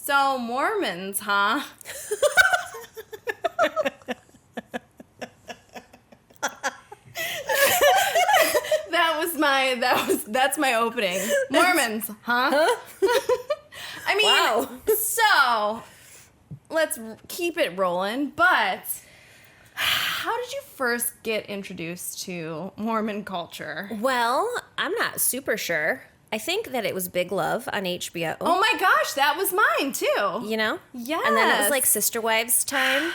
So, Mormons, huh? That's my opening. Mormons, huh? I mean, Wow. So let's keep it rolling. But how did you first get introduced to Mormon culture? Well, I'm not super sure. I think that it was Big Love on HBO. Oh my gosh, that was mine too. You know? Yes. And then it was like Sister Wives time.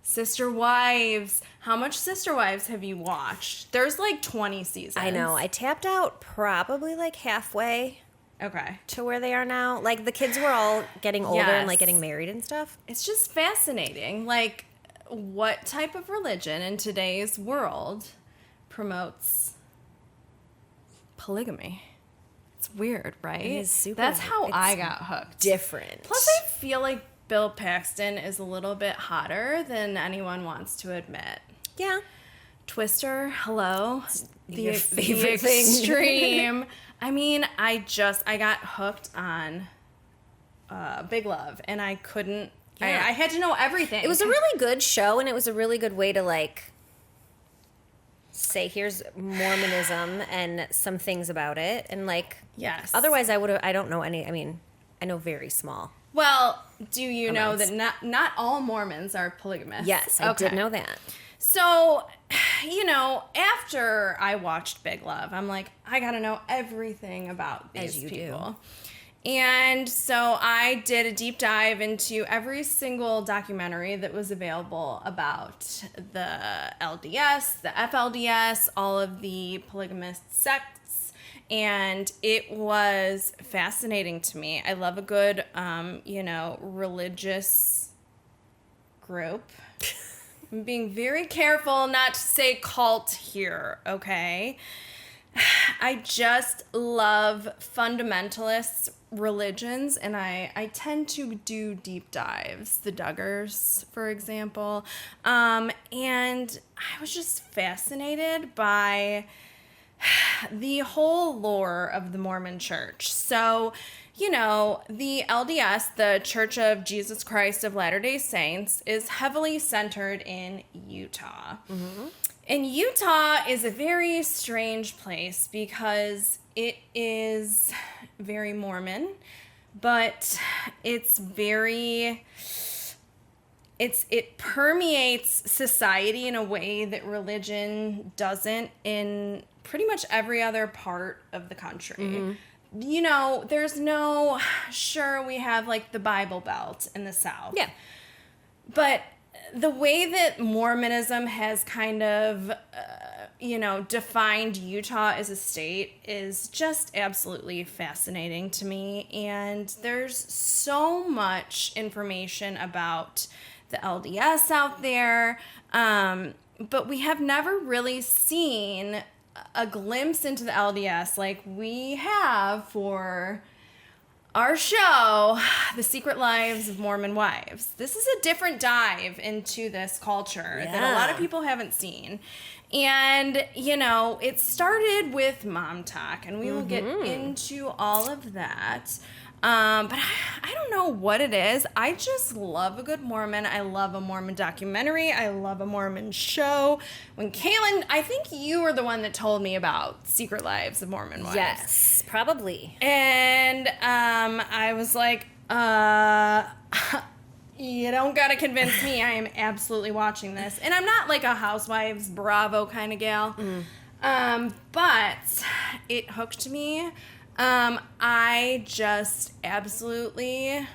Sister Wives. How much Sister Wives have you watched? There's like 20 seasons. I know. I tapped out probably like halfway Okay. to where they are now. Like the kids were all getting older and like getting married and stuff. It's just fascinating. Like, what type of religion in today's world promotes polygamy? It's weird, right? It is super That's how it's I got hooked. Different. Plus, I feel like Bill Paxton is a little bit hotter than anyone wants to admit. Yeah. Twister, hello. Your favorite thing. Extreme. I mean, I got hooked on Big Love, and I couldn't. Yeah. I had to know everything. It was a really good show, and it was a really good way to like say here's Mormonism and some things about it, and like Yes. otherwise I don't know any. I mean, I know very small. Well, do you know amounts. that not all Mormons are polygamous? Yes, I did know that. So, after I watched Big Love, I'm like, I gotta know everything about these As you people. And so I did a deep dive into every single documentary that was available about the LDS, the FLDS, all of the polygamous sects. And it was fascinating to me. I love a good, religious group. I'm being very careful not to say cult here, okay? I just love fundamentalist religions, and I tend to do deep dives. The Duggars, for example. And I was just fascinated by the whole lore of the Mormon Church. So, the LDS, the Church of Jesus Christ of Latter-day Saints, is heavily centered in Utah. Mm-hmm. And Utah is a very strange place because it is very Mormon, but it permeates society in a way that religion doesn't in pretty much every other part of the country. Mm-hmm. There's sure, we have like the Bible Belt in the South. Yeah. But the way that Mormonism has kind of, defined Utah as a state is just absolutely fascinating to me. And there's so much information about the LDS out there, but we have never really seen a glimpse into the LDS like we have for our show, The Secret Lives of Mormon Wives. This is a different dive into this culture that a lot of people haven't seen. And, it started with mom talk, and we will get into all of that. But I don't know what it is. I just love a good Mormon. I love a Mormon documentary. I love a Mormon show. When Kaylin, I think you were the one that told me about Secret Lives of Mormon Wives. Yes, probably. And I was like, you don't gotta convince me. I am absolutely watching this. And I'm not like a Housewives Bravo kind of gal. But it hooked me. I just absolutely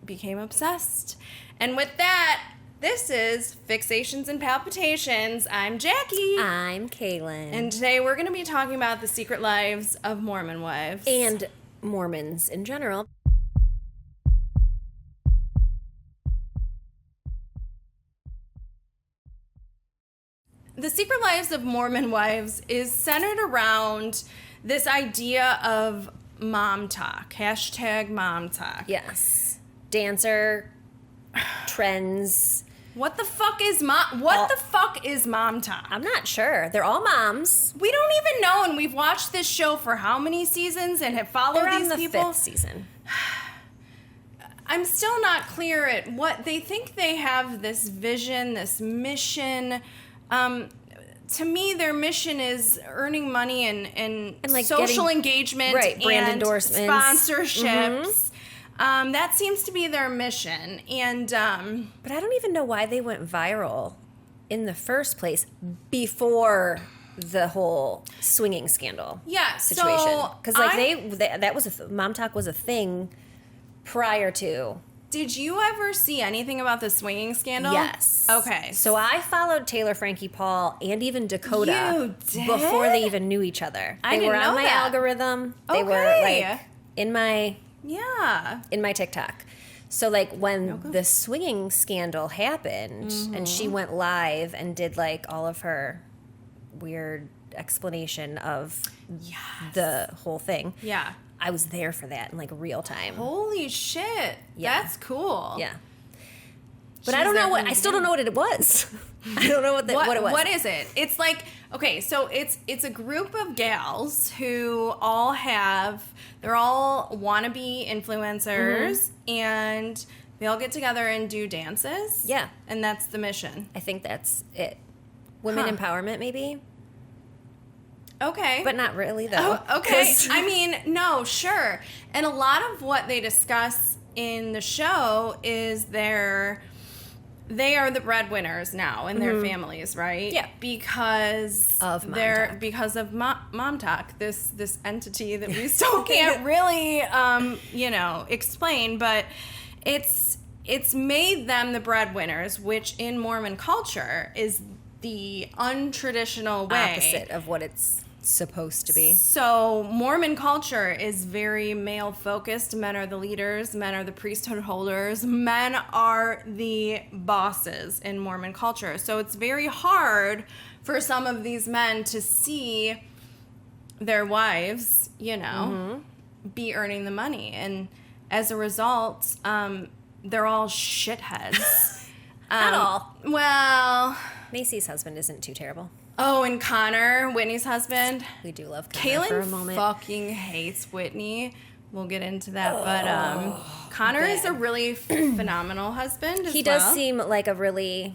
became obsessed. And with that, this is Fixations and Palpitations. I'm Jackie. I'm Kaylin. And today we're going to be talking about the secret lives of Mormon wives. And Mormons in general. The Secret Lives of Mormon Wives is centered around this idea of mom talk. Hashtag mom talk. Yes. Dancer, trends. What the fuck is mom talk? I'm not sure. They're all moms. We don't even know, and we've watched this show for how many seasons and have followed They're these on the people? 5th season. I'm still not clear at what they think they have this vision, this mission. To me, their mission is earning money and like social engagement, right, brand and endorsements, sponsorships. That seems to be their mission. And but I don't even know why they went viral in the first place before the whole swinging scandal situation. Because that was Mom Talk was a thing prior to. Did you ever see anything about the swinging scandal? Yes. Okay. So I followed Taylor, Frankie, Paul, and even Dakota You did? before they even knew each other. I They were didn't on know my that. algorithm. They were Okay. like in my Yeah. TikTok. So like when the swinging scandal happened and she went live and did like all of her weird explanation of the whole thing. Yeah. I was there for that in like real time. Holy shit. Yeah. That's cool. Yeah. But I don't know I still don't know what it was. I don't know what it was. What is it? It's like, okay, so it's a group of gals who they're all wannabe influencers and they all get together and do dances. Yeah. And that's the mission. I think that's it. Women empowerment, maybe, Okay. but not really though. Oh, okay. 'Cause- I mean, no, sure. And a lot of what they discuss in the show is they are the breadwinners now in their families, right? Yeah. Because Of Mom Talk. because of Mom Talk, this entity that we still can't really explain, but it's made them the breadwinners, which in Mormon culture is the untraditional way. opposite of what it's supposed to be. So Mormon culture is very male focused. Men are the leaders, men are the priesthood holders, men are the bosses in Mormon culture. So it's very hard for some of these men to see their wives, be earning the money. And as a result, they're all shitheads. Not all. Well, Macy's husband isn't too terrible. oh, and Connor, Whitney's husband. We do love Connor for a Kaylin moment. fucking hates Whitney. We'll get into that, but Connor is a really phenomenal husband. He does seem like a really.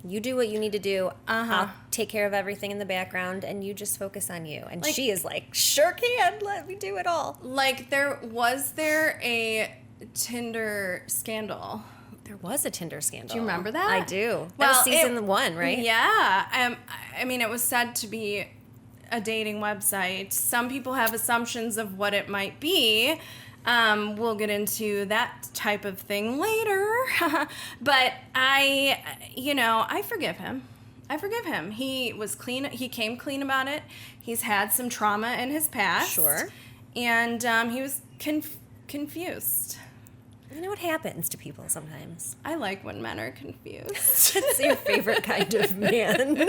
You do what you need to do. I'll take care of everything in the background, and you just focus on you. And she is like, sure can, let me do it all. like was there a Tinder scandal? There was a Tinder scandal. Do you remember that? I do. That Well, was season 1, right? Yeah. I mean, it was said to be a dating website. Some people have assumptions of what it might be. We'll get into that type of thing later. But I forgive him. I forgive him. He was clean. He came clean about it. He's had some trauma in his past. Sure. And he was confused. You know what happens to people sometimes? I like when men are confused. It's your favorite kind of man.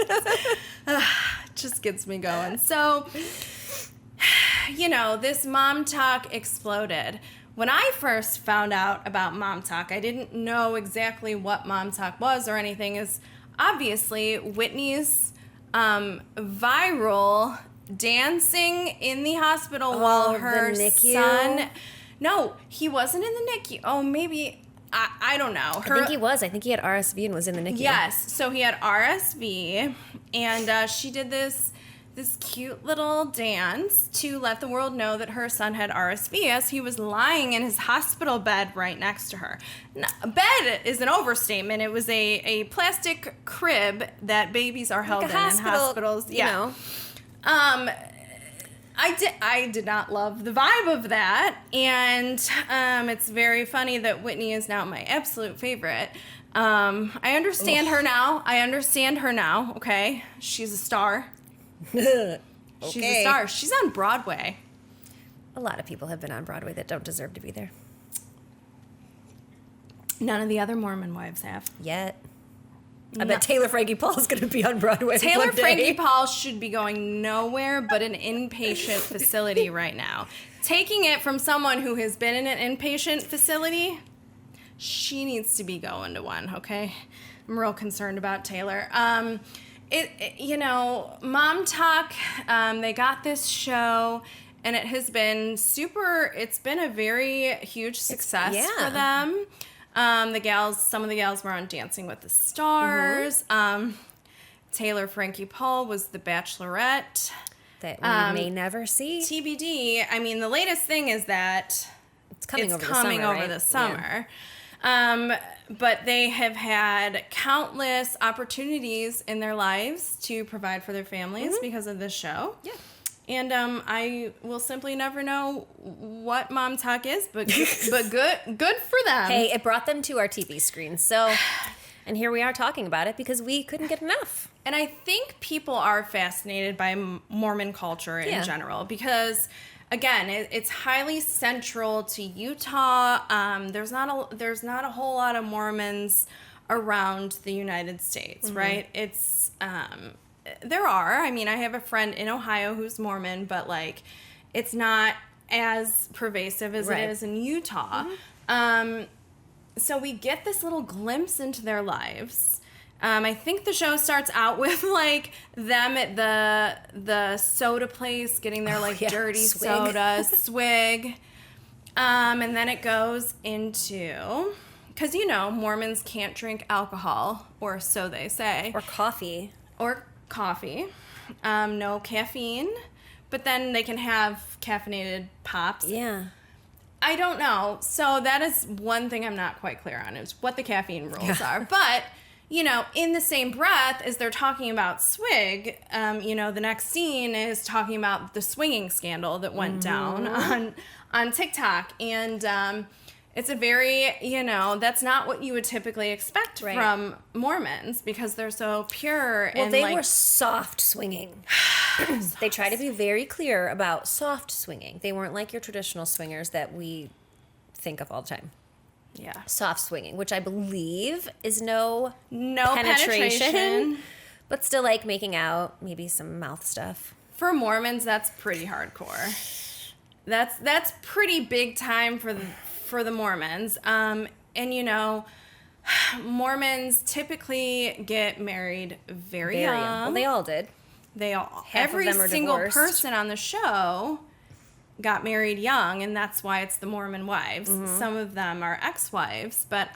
Just gets me going. So, this Mom Talk exploded. When I first found out about Mom Talk, I didn't know exactly what Mom Talk was or anything. Is obviously Whitney's viral dancing in the hospital while her the NICU? son. No, he wasn't in the NICU. Oh, maybe. I don't know. I think he was. I think he had RSV and was in the NICU. Yes. So he had RSV, and she did this cute little dance to let the world know that her son had RSV as he was lying in his hospital bed right next to her. Now, bed is an overstatement. It was a plastic crib that babies are held in hospitals. You know. I did not love the vibe of that, and it's very funny that Whitney is now my absolute favorite. I understand her now. Okay, she's a star. Okay. She's a star. She's on Broadway. A lot of people have been on Broadway that don't deserve to be there. None of the other Mormon wives have. Yet. I bet Taylor Frankie Paul's going to be on Broadway Taylor one day. Frankie Paul should be going nowhere but an inpatient facility right now. Taking it from someone who has been in an inpatient facility, she needs to be going to one, okay? I'm real concerned about Taylor. Mom Talk, they got this show, and it has been it's been a very huge success for them. Some of the gals were on Dancing with the Stars. Taylor Frankie Paul was the Bachelorette. That we may never see. TBD. I mean, the latest thing is that it's coming over the summer. But they have had countless opportunities in their lives to provide for their families because of this show. Yeah. And I will simply never know what Mom Talk is, but good for them. Hey, it brought them to our TV screens. So, and here we are talking about it because we couldn't get enough. And I think people are fascinated by Mormon culture in general because, again, it's highly central to Utah. There's not a whole lot of Mormons around the United States, right? It's there are. I mean, I have a friend in Ohio who's Mormon, but like, it's not as pervasive as it is in Utah. So we get this little glimpse into their lives. I think the show starts out with like them at the soda place getting their dirty soda swig. And then it goes into, because Mormons can't drink alcohol, or so they say. Or coffee. No caffeine. But then they can have caffeinated pops. Yeah. I don't know. So that is one thing I'm not quite clear on, is what the caffeine rules are. But, in the same breath as they're talking about swig, the next scene is talking about the swinging scandal that went down on TikTok. And it's a very, that's not what you would typically expect from Mormons because they're so pure. Well, they were soft swinging. They try to be very clear about soft swinging. They weren't like your traditional swingers that we think of all the time. Yeah. Soft swinging, which I believe is no penetration. But still like making out, maybe some mouth stuff. For Mormons, that's pretty hardcore. That's pretty big time for the Mormons. And Mormons typically get married very young. Well, they all did. Every single person on the show got married young, and that's why it's the Mormon Wives. Some of them are ex-wives, but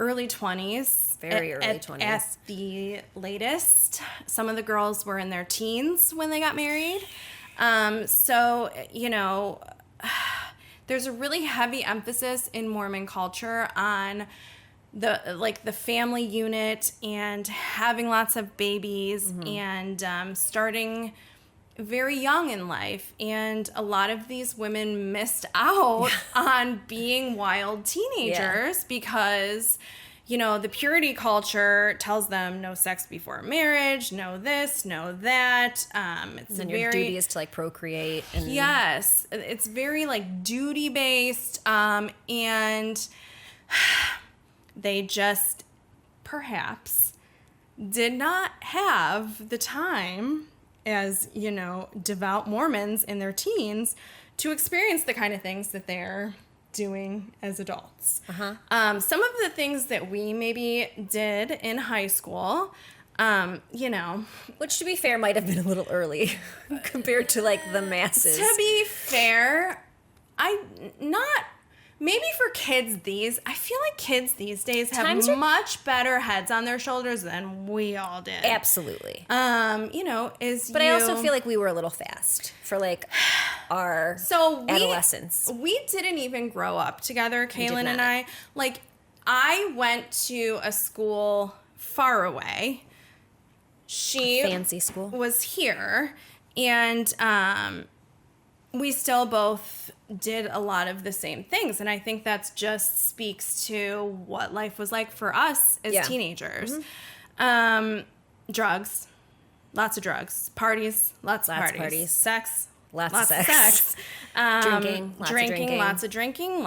early 20s. Very early 20s. At the latest. Some of the girls were in their teens when they got married. There's a really heavy emphasis in Mormon culture on the family unit and having lots of babies and starting very young in life. And a lot of these women missed out on being wild teenagers because, the purity culture tells them no sex before marriage, no this, no that. And your duty is to procreate. And yes, it's very duty based, and they just perhaps did not have the time as devout Mormons in their teens to experience the kind of things that they're doing as adults. Some of the things that we maybe did in high school, which to be fair might have been a little early compared to the masses. To be fair, maybe for kids I feel like kids these days have much better heads on their shoulders than we all did. Absolutely. But I also feel like we were a little fast for our adolescence. We didn't even grow up together, Kaylin and I. I went to a school far away. She fancy school was here, and we still both did a lot of the same things, and I think that just speaks to what life was like for us as teenagers. Drugs, lots of drugs. Parties, lots of parties. Sex, lots of sex. Drinking, lots of drinking.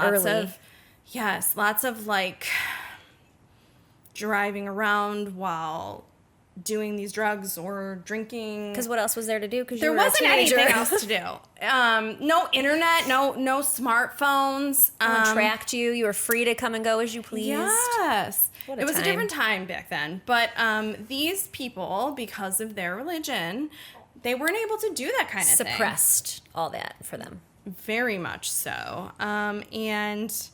Lots of driving around while doing these drugs or drinking. Because what else was there to do? Because there wasn't anything else to do. No internet, no smartphones. No one tracked you. You were free to come and go as you pleased. Yes. It was a different time back then. But these people, because of their religion, they weren't able to do that kind of thing. Suppressed all that for them. Very much so. And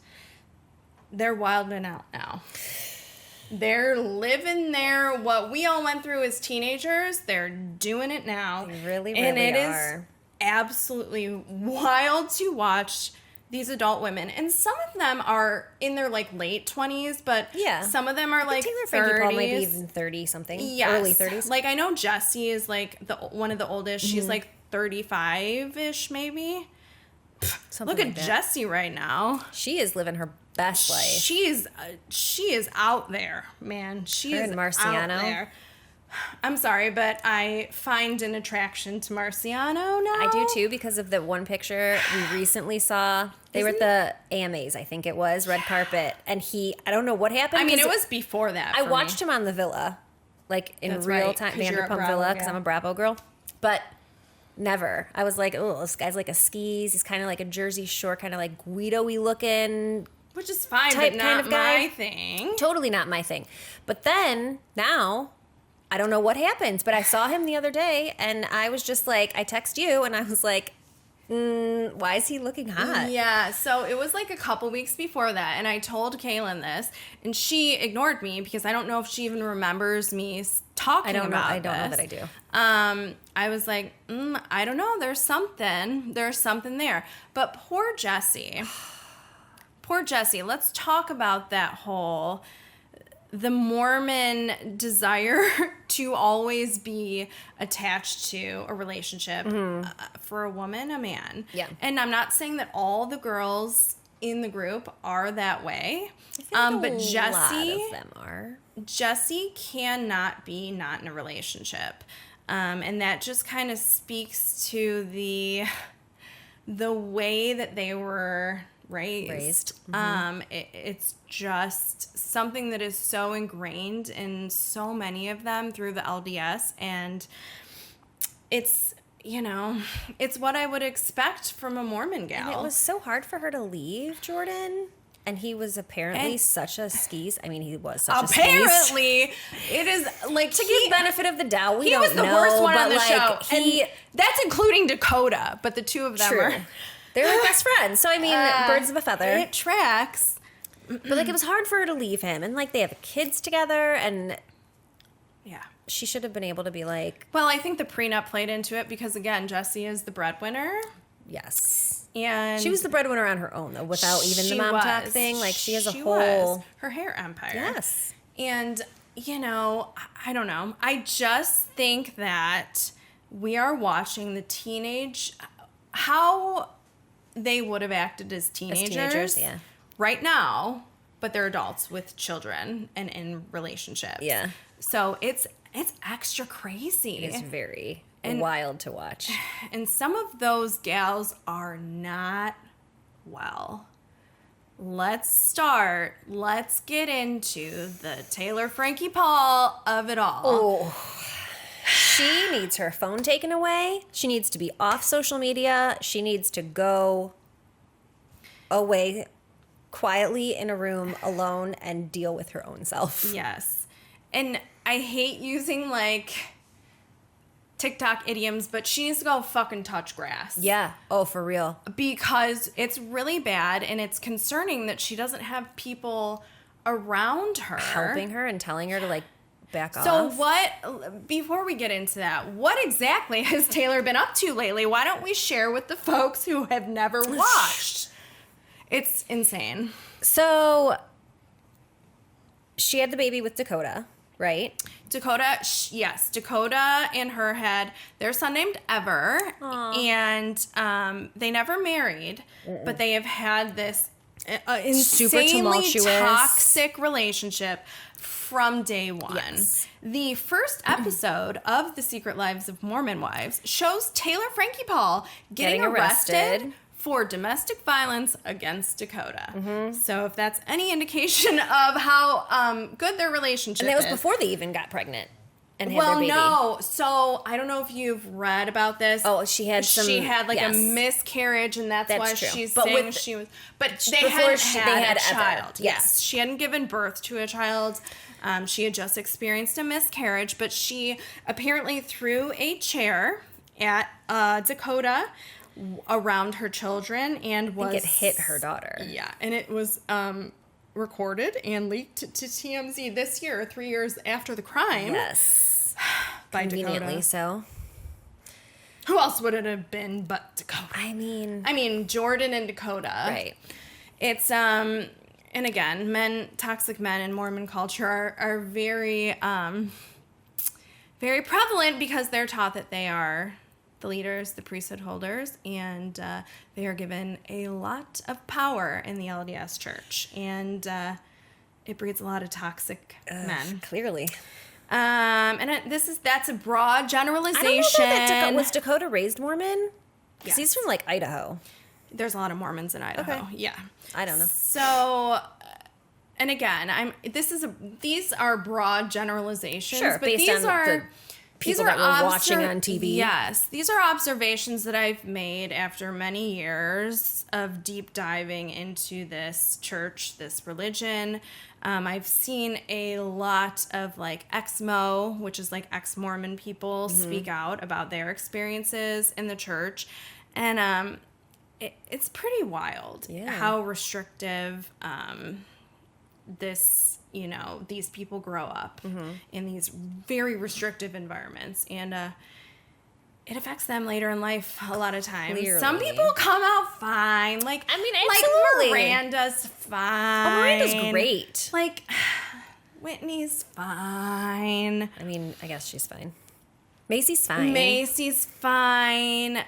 they're wilding out now. They're living what we all went through as teenagers. They're doing it now. They really, and it are. Is absolutely wild to watch these adult women. And some of them are in their like late 20s, but some of them are like Taylor 30s. Frankie Paul maybe even 30 something. Yes. Early 30s. Like I know Jessie is like one of the oldest. She's like 35-ish maybe. Look at Jessie right now. She is living her best life. She is out there, man. She is out there. I'm sorry, but I find an attraction to Marciano now. I do too, because of the one picture we recently saw. They were at the AMAs, I think it was, red carpet, and I don't know what happened. I mean, it was before that. I watched him on the Villa, like in real time, Vanderpump Villa, because I'm a Bravo girl, but never. I was like, oh, this guy's like a skis. He's kind of like a Jersey Shore, kind of like Guido-y looking. Which is fine, but not my thing. Totally not my thing. But then, now, I don't know what happens, but I saw him the other day, and I was just like, I text you, and I was like, why is he looking hot? Yeah, so it was like a couple weeks before that, and I told Kaylin this, and she ignored me because I don't know if she even remembers me talking about this. I don't know that I do. I was like, I don't know, there's something there. But poor Jessie, let's talk about that whole... the Mormon desire to always be attached to a relationship for a woman, a man. Yeah. And I'm not saying that all the girls in the group are that way. But Jessie, a lot of them are. Jessie cannot be not in a relationship. And that just kind of speaks to the way that they were raised. It's just something that is so ingrained in so many of them through the LDS, and it's it's what I would expect from a Mormon gal. And it was so hard for her to leave Jordan, and he was apparently such a skis. I mean, he was such a skis. Apparently, it is like to give benefit of the doubt. We don't know. He was the worst one on the show, and that's including Dakota. But the two of them are. They're like best friends. So, I mean, birds of a feather. It tracks. But, like, it was hard for her to leave him. And, like, they have kids together. And she should have been able to be like... Well, I think the prenup played into it because, again, Jessie is the breadwinner. Yes. And she was the breadwinner on her own, though, without even the mom talk thing. Like, she has a whole... Her hair empire. Yes. And, I don't know. I just think that we are watching the teenage... How... they would have acted as teenagers right now, but they're adults with children and in relationships. Yeah. So it's extra crazy. It is very wild to watch. And some of those gals are not well. Let's get into the Taylor Frankie Paul of it all. Oh. She needs her phone taken away. She needs to be off social media. She needs to go away quietly in a room alone and deal with her own self. Yes. And I hate using, like, TikTok idioms, but she needs to go fucking touch grass. Yeah. Oh, for real. Because it's really bad, and it's concerning that she doesn't have people around her. Helping her and telling her to, like, back off. So before we get into that, what exactly has Taylor been up to lately? Why don't we share with the folks who have never watched? It's insane. So she had the baby with Dakota, right? Dakota, yes. Dakota and her had their son named Ever. Aww. And they never married, but they have had this insanely toxic relationship from day one. Yes. The first episode of The Secret Lives of Mormon Wives shows Taylor Frankie Paul getting arrested for domestic violence against Dakota. Mm-hmm. So if that's any indication of how good their relationship is. And that was before they even got pregnant and had their baby. Well, no. So I don't know if you've read about this. Oh, she had a miscarriage, and that's why true. She's but saying she was... But they had a child. Yes. She hadn't given birth to a child. She had just experienced a miscarriage, but she apparently threw a chair at Dakota around her children and was... I think it hit her daughter. Yeah, and it was recorded and leaked to TMZ this year, 3 years after the crime. Yes. By Conveniently Dakota. so. Who else would it have been but Dakota? I mean, Jordan and Dakota. Right. It's, and again, toxic men in Mormon culture are very, very prevalent because they're taught that they are the leaders, the priesthood holders, and they are given a lot of power in the LDS church. And it breeds a lot of toxic men. Clearly. That's a broad generalization. I don't know was Dakota raised Mormon? Because he's from like Idaho. There's a lot of Mormons in Idaho. Okay. Yeah. I don't know. So, and again, these are broad generalizations. Sure, but based these on are the people that we're watching on TV. Yes, these are observations that I've made after many years of deep diving into this church, this religion. I've seen a lot of like ex-Mo, which is like ex-Mormon people, speak out about their experiences in the church. And it's pretty wild how restrictive these people grow up in these very restrictive environments. And it affects them later in life a lot of times. Clearly. Some people come out fine. Absolutely. Like Miranda's fine. Oh, Miranda's great. Like, Whitney's fine. I mean, I guess she's fine. Macy's fine. Macy's fine.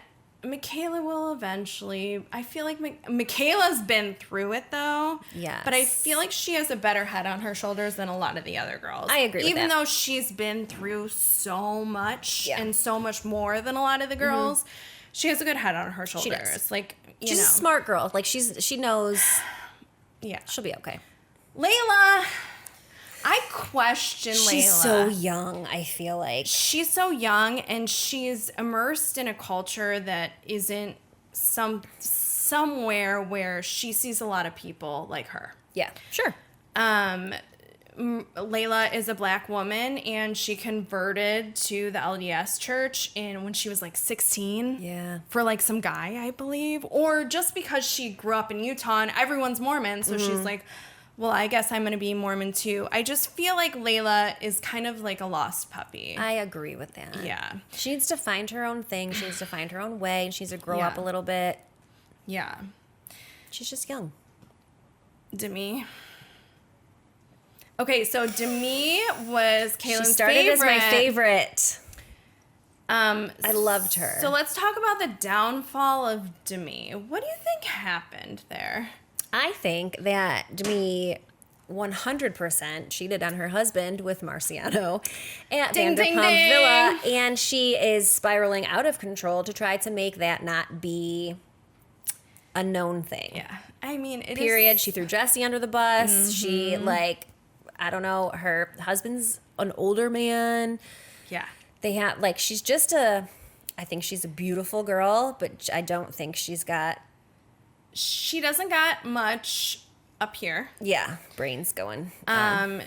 Michaela will eventually. I feel like Michaela's been through it, though. Yes. But I feel like she has a better head on her shoulders than a lot of the other girls. I agree with Even that. though she's been through so much and so much more than a lot of the girls, she has a good head on her shoulders. She does. Like, She's a smart girl. Like, she knows. Yeah. She'll be okay. Layla, I question Layla. She's so young, I feel like. She's so young, and she's immersed in a culture that isn't somewhere where she sees a lot of people like her. Yeah, sure. Layla is a black woman, and she converted to the LDS church when she was like 16. Yeah. For like some guy, I believe. Or just because she grew up in Utah and everyone's Mormon, so she's like, well, I guess I'm going to be Mormon too. I just feel like Layla is kind of like a lost puppy. I agree with that. Yeah. She needs to find her own thing. She needs to find her own way. She needs to grow up a little bit. Yeah. She's just young. Demi. Okay, so Demi was Kaylin's favorite. She started as my favorite. I loved her. So let's talk about the downfall of Demi. What do you think happened there? I think that Demi 100% cheated on her husband with Marciano at Vanderpump Villa, and she is spiraling out of control to try to make that not be a known thing. Yeah. I mean, Period. She threw Jesse under the bus. She, I don't know, her husband's an older man. Yeah. They have, she's just I think she's a beautiful girl, but I don't think she's got... She doesn't got much up here. Yeah, brains going.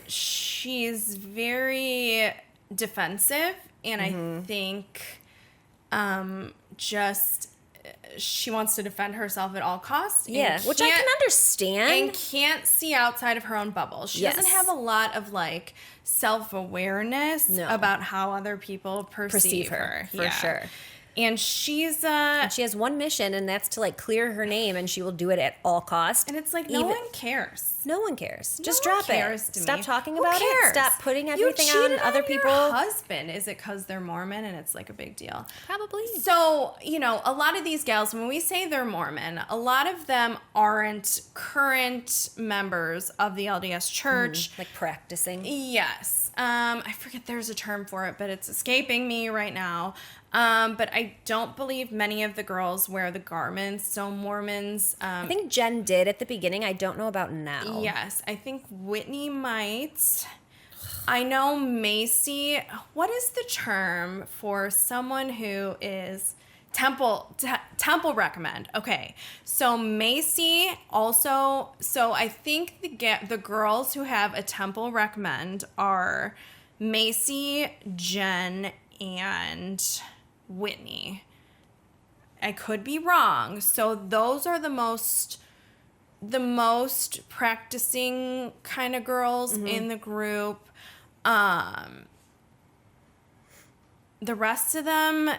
She's very defensive, and I think she wants to defend herself at all costs. Yeah, which I can understand. And can't see outside of her own bubble. She doesn't have a lot of self-awareness about how other people perceive her. For sure. And she's and she has one mission, and that's to clear her name, and she will do it at all costs. And it's no one cares. No one cares. Just no drop one cares it. To Stop me. talking Who about cares? it. Stop putting everything you on other people. Your husband, is it because they're Mormon and it's a big deal? Probably. So, a lot of these gals, when we say they're Mormon, a lot of them aren't current members of the LDS church. Practicing. Yes. I forget there's a term for it, but it's escaping me right now. But I don't believe many of the girls wear the garments. So Mormons... I think Jen did at the beginning. I don't know about now. Yes. I think Whitney might. I know Macy... What is the term for someone who is... Temple recommend. Okay. So Macy also... So I think the girls who have a temple recommend are Macy, Jen, and... Whitney. I could be wrong. So those are the most practicing kind of girls in the group. The rest of them,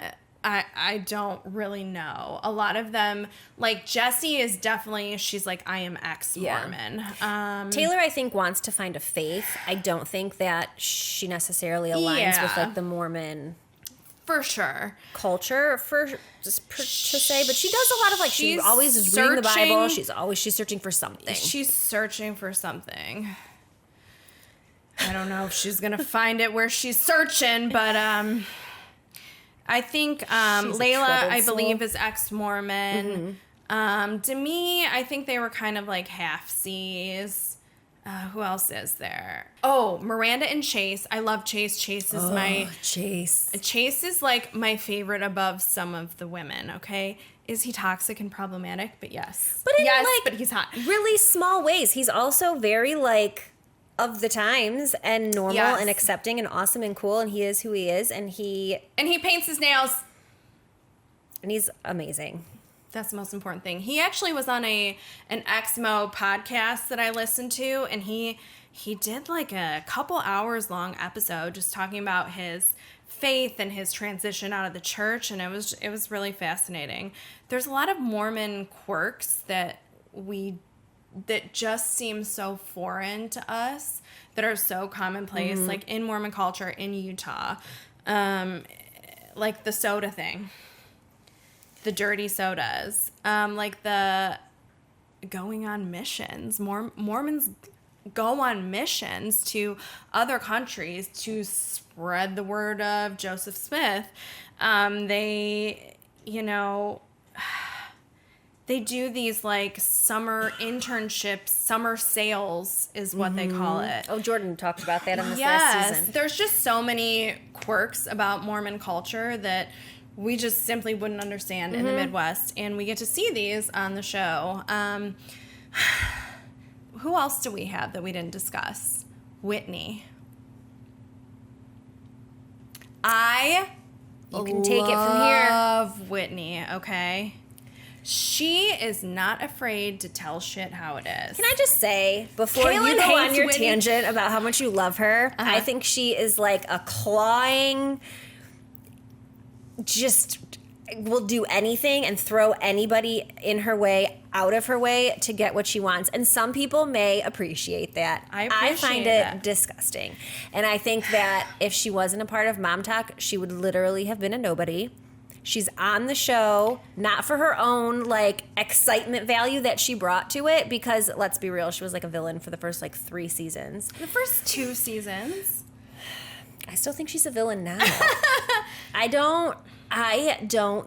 I don't really know. A lot of them, like Jessie is definitely, she's like, I am ex-Mormon. Yeah. Taylor, I think, wants to find a faith. I don't think that she necessarily aligns with like the Mormon for sure culture to say, but she does a lot of like, she always is reading the Bible. She's searching for something. She's searching for something. I don't know if she's gonna find it where she's searching, but I think Layla, I believe, is ex-Mormon. Demi, I think they were kind of like half-seas. Who else is there? Oh, Miranda and Chase. I love Chase. Chase is like my favorite above some of the women, okay? Is he toxic and problematic? But yes. But but he's hot. Really small ways. He's also very like of the times and normal and accepting and awesome and cool, and he is who he is, and he paints his nails. And he's amazing. That's the most important thing. He actually was on an Exmo podcast that I listened to, and he did like a couple hours long episode just talking about his faith and his transition out of the church, and it was really fascinating. There's a lot of Mormon quirks that just seem so foreign to us, that are so commonplace, like in Mormon culture in Utah, like the soda thing. The dirty sodas, like the going on missions. Mormons go on missions to other countries to spread the word of Joseph Smith. They do these like summer internships, summer sales is what they call it. Oh, Jordan talked about that in this last season. There's just so many quirks about Mormon culture that we just simply wouldn't understand in the Midwest, and we get to see these on the show. Who else do we have that we didn't discuss? Whitney. You can take it from here. Love Whitney, okay? She is not afraid to tell shit how it is. Can I just say, before you go on your tangent about how much you love her, I think she is like a clawing, just will do anything and throw anybody in her way, out of her way, to get what she wants. And some people may appreciate that. I find it disgusting. And I think that if she wasn't a part of Mom Talk, she would literally have been a nobody. She's on the show, not for her own, like, excitement value that she brought to it, because, let's be real, she was, like, a villain for the first, like, 3 seasons. The first 2 seasons. I still think she's a villain now. I don't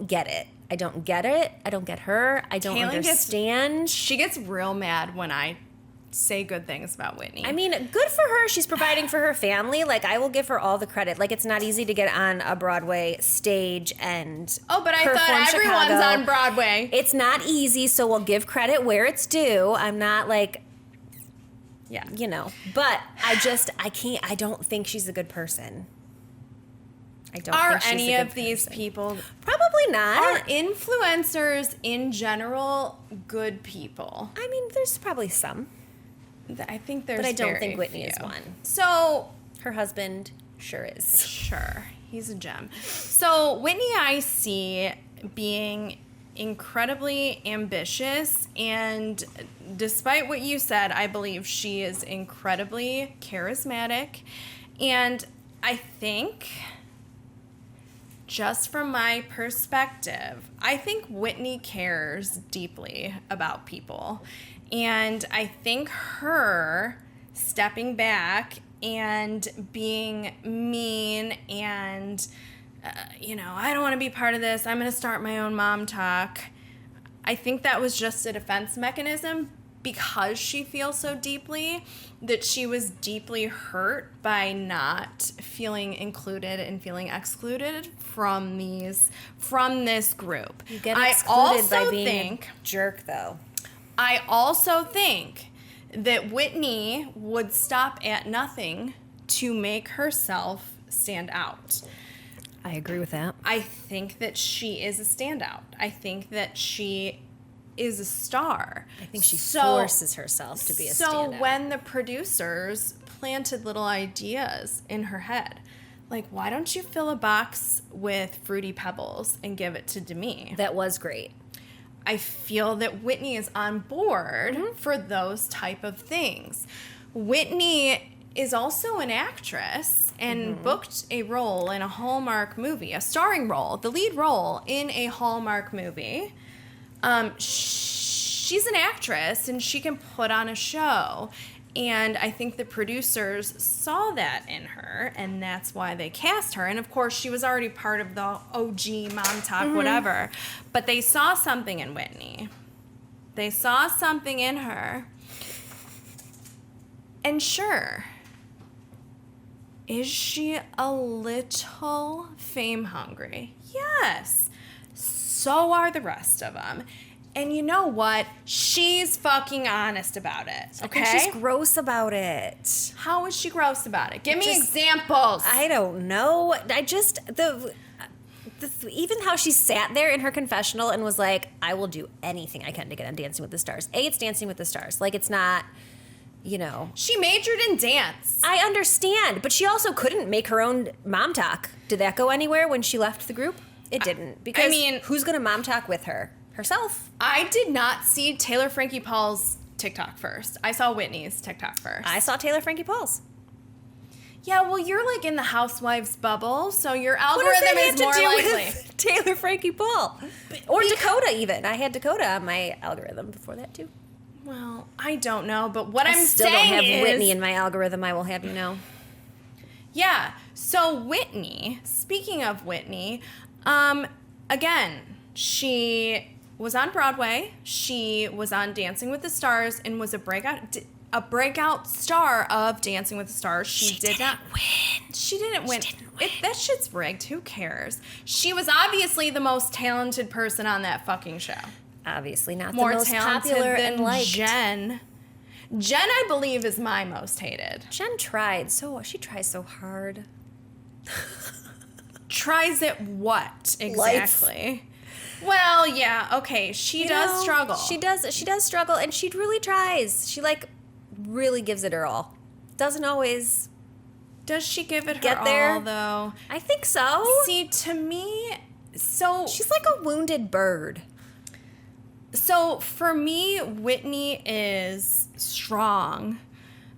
get it. I don't get it. I don't get her. I don't understand. She gets real mad when I say good things about Whitney. I mean, good for her. She's providing for her family. Like, I will give her all the credit. Like, it's not easy to get on a Broadway stage and I thought everyone's on Broadway. It's not easy, so we'll give credit where it's due. I'm not like, but I don't think she's a good person. Are any of these people? Probably not. Are influencers in general good people? I mean, there's probably some. I think there's, but I don't think Whitney is one. So her husband sure is. Sure, he's a gem. So Whitney, I see being incredibly ambitious, and despite what you said, I believe she is incredibly charismatic, and I think, just from my perspective, I think Whitney cares deeply about people. And I think her stepping back and being mean and, I don't want to be part of this, I'm going to start my own Mom Talk, I think that was just a defense mechanism, because she feels so deeply, that she was deeply hurt by not feeling included and feeling excluded from this group. You get excluded by being a jerk, though. I also think that Whitney would stop at nothing to make herself stand out. I agree with that. I think that she is a standout. I think that she is a star. I think she forces herself to be a standout. So when the producers planted little ideas in her head, like, why don't you fill a box with Fruity Pebbles and give it to Demi? That was great. I feel that Whitney is on board for those type of things. Whitney is also an actress and booked a role in a Hallmark movie, a starring role, the lead role in a Hallmark movie. She's an actress and she can put on a show. And I think the producers saw that in her, and that's why they cast her. And of course, she was already part of the OG Mom Talk, whatever. But they saw something in Whitney. They saw something in her. And sure, is she a little fame hungry? Yes. So are the rest of them. And you know what? She's fucking honest about it, okay? And she's gross about it. How is she gross about it? Give me examples. I don't know. I just, even how she sat there in her confessional and was like, I will do anything I can to get on Dancing with the Stars. It's Dancing with the Stars. Like, it's not, you know. She majored in dance. I understand, but she also couldn't make her own Mom Talk. Did that go anywhere when she left the group? It didn't. Because, I mean, who's going to Mom Talk with her? Herself. I did not see Taylor Frankie Paul's TikTok first. I saw Whitney's TikTok first. I saw Taylor Frankie Paul's. Yeah, well, you're like in the Housewives bubble, so your algorithm is more likely. Taylor Frankie Paul. Or Dakota, even. I had Dakota on my algorithm before that, too. Well, I don't know, but what I'm saying is... I still don't have Whitney in my algorithm, I will have you know. Yeah, so Whitney, speaking of Whitney, again, she was on Broadway. She was on Dancing with the Stars and was a breakout star of Dancing with the Stars. She did not win. She didn't win. That shit's rigged. Who cares? She was obviously the most talented person on that fucking show. Obviously not More the most popular than and liked. Jen. Jen, I believe, is my most hated. Jen tried she tries so hard. Tries at what exactly? Well, yeah, okay. She does struggle. She does struggle, and she really tries. She really gives it her all. Doesn't always. Does she give it get her there? all though? I think so. See, to me, so she's like a wounded bird. So for me, Whitney is strong.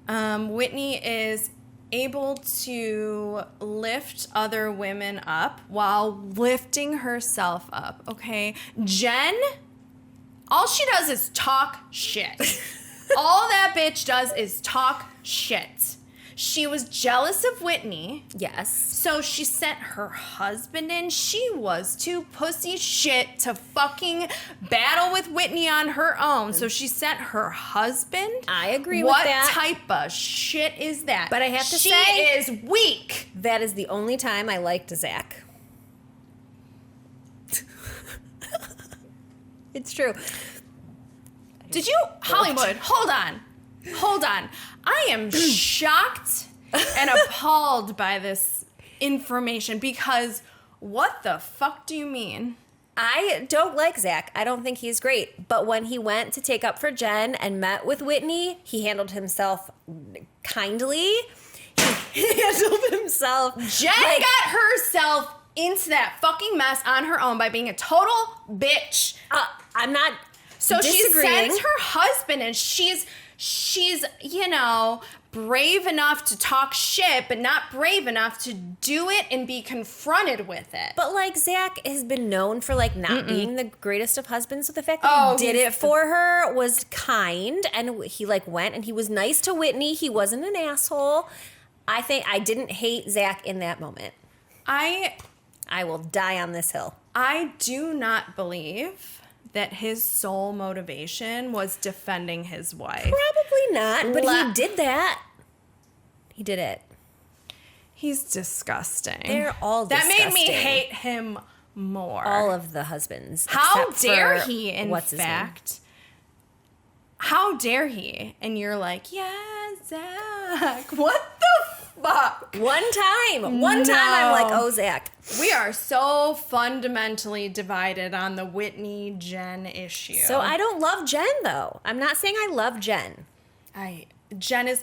Whitney is able to lift other women up while lifting herself up, okay? Jen, all she does is talk shit. All that bitch does is talk shit. She was jealous of Whitney. Yes. So she sent her husband in. She was too pussy shit to fucking battle with Whitney on her own. So she sent her husband. I agree with that. What type of shit is that? But I have to say, she is weak. That is the only time I liked Zach. It's true. Did you, Hollywood, hold on. I am shocked and appalled by this information because what the fuck do you mean? I don't like Zach. I don't think he's great. But when he went to take up for Jen and met with Whitney, he handled himself kindly. He handled himself. Jen got herself into that fucking mess on her own by being a total bitch. I'm not So disagreeing. She sends her husband and she's, you know, brave enough to talk shit, but not brave enough to do it and be confronted with it. But, like, Zach has been known for, like, not being the greatest of husbands. So the fact that he did it for her was kind. And he, like, went and he was nice to Whitney. He wasn't an asshole. I think I didn't hate Zach in that moment. I will die on this hill. I do not believe that his sole motivation was defending his wife. Probably not, but he did that. He did it. He's disgusting. They're all disgusting. That made me hate him more. All of the husbands. How dare he, in fact. How dare he? And you're like, yeah, Zach. What the fuck. One time I'm like, oh, Zach. We are so fundamentally divided on the Whitney Jen issue. So I don't love Jen, though. I'm not saying I love Jen. Jen is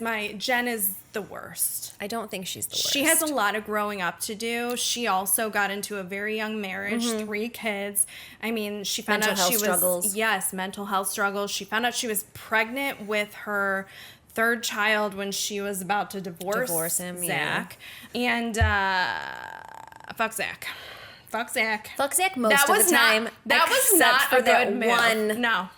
the worst. I don't think she's the worst. She has a lot of growing up to do. She also got into a very young marriage, 3 kids. I mean, she found out she was... mental health struggles. She found out she was pregnant with her 3rd child when she was about to divorce him, Zach. Yeah. And fuck Zach. Fuck Zach. Fuck Zach most of the time. That was not for a that good one. No.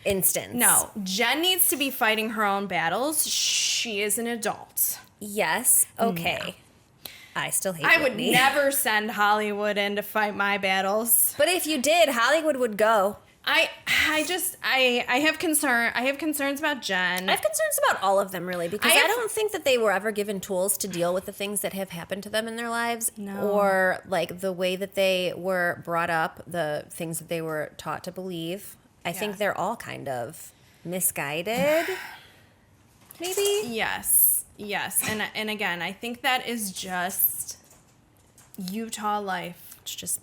Instance. No, Jen needs to be fighting her own battles. She is an adult. Yes. Okay. No. I still hate I Whitney. would never send Hollywood in to fight my battles. But if you did, Hollywood would go. I have concern. I have concerns about Jen. I have concerns about all of them, really, because I don't think that they were ever given tools to deal with the things that have happened to them in their lives. No. Or like the way that they were brought up, the things that they were taught to believe. I think they're all kind of misguided, maybe? Yes. And again, I think that is just Utah life. It's just